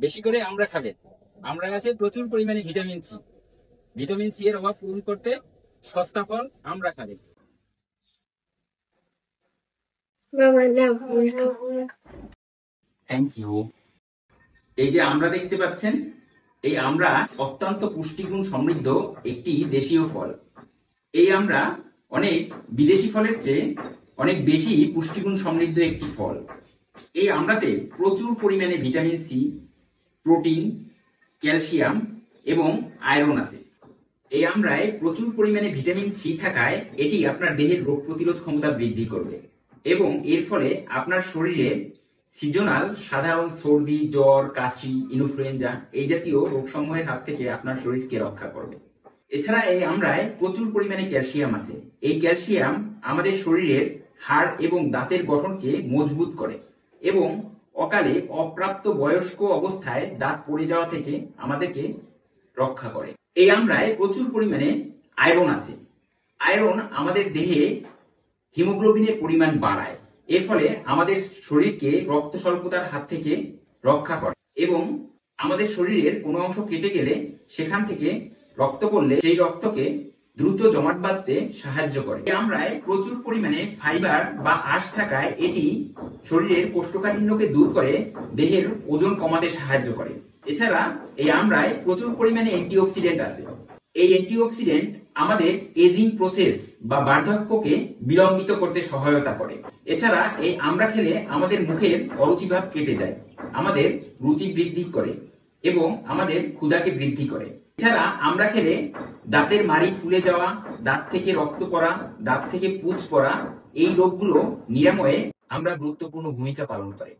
বেশি করে আমড়া খাবেন। আমড়ায় আছে প্রচুর পরিমাণে ভিটামিন সি। ভিটামিন সি এর অভাব পূরণ করতে সস্তা ফল আমড়া খাবেন। Thank you. এই যে আমরা দেখতে পাচ্ছেন, এই আমড়া অত্যন্ত পুষ্টিগুণ সমৃদ্ধ একটি দেশীয় ফল। এই আমড়া অনেক বিদেশি ফলের চেয়ে অনেক বেশি পুষ্টিগুণ সমৃদ্ধ একটি ফল। এই আমড়াতে প্রচুর পরিমাণে ভিটামিন সি, প্রোটিন, ক্যালসিয়াম এবং আয়রন আছে। এই আমড়ায় প্রচুর পরিমাণে ভিটামিন সি থাকায় এটি আপনার দেহের রোগ প্রতিরোধ ক্ষমতা বৃদ্ধি করবে এবং এর ফলে আপনার শরীরে সিজনাল সাধারণ সর্দি, জ্বর, কাশি, ইনফ্লুয়েঞ্জা এই জাতীয় রোগসমূহের হাত থেকে আপনার শরীরকে রক্ষা করবে। এছাড়া এই আমড়ায় প্রচুর পরিমাণে ক্যালসিয়াম আছে। এই ক্যালসিয়াম আমাদের শরীরের হাড় এবং দাঁতের গঠনকে মজবুত করে এবং অকালে অপ্রাপ্ত বয়স্ক অবস্থায় দাঁত পড়ে যাওয়া থেকে আমাদেরকে রক্ষা করে। এই আমড়ায় প্রচুর পরিমাণে আয়রন আছে। আয়রন আমাদের দেহে হিমোগ্লোবিনের পরিমাণ বাড়ায়, এর ফলে আমাদের শরীরকে রক্ত স্বল্পতার হাত থেকে রক্ষা করে এবং আমাদের শরীরের কোনো অংশ কেটে গেলে সেখান থেকে রক্ত পড়লে সেই রক্তকে দ্রুত জমাট বাঁধতে সাহায্য করে। এই আমড়ায় প্রচুর পরিমাণে ফাইবার বা আঁশ থাকায় এটি শরীরের কোষ্ঠকাঠিন্যকে দূর করে দেহের ওজন কমাতে সাহায্য করে। এছাড়া এই আমড়ায় প্রচুর পরিমাণে অ্যান্টিঅক্সিডেন্ট আছে। এই অ্যান্টিঅক্সিডেন্ট আমাদের এজিং প্রসেস বা বার্ধক্যকে বিলম্বিত করতে সহায়তা করে। এছাড়া এই আমড়া খেলে আমাদের মুখের অরুচিভাব কেটে যায়, আমাদের রুচি বৃদ্ধি করে এবং আমাদের ক্ষুধাকে বৃদ্ধি করে। এছাড়া আমড়া খেলে দাঁতের মাড়ি ফুলে যাওয়া, দাঁত থেকে রক্ত পড়া, দাঁত থেকে পুঁজ পড়া এই রোগগুলো নিরাময়ে আমড়া গুরুত্বপূর্ণ ভূমিকা পালন করে।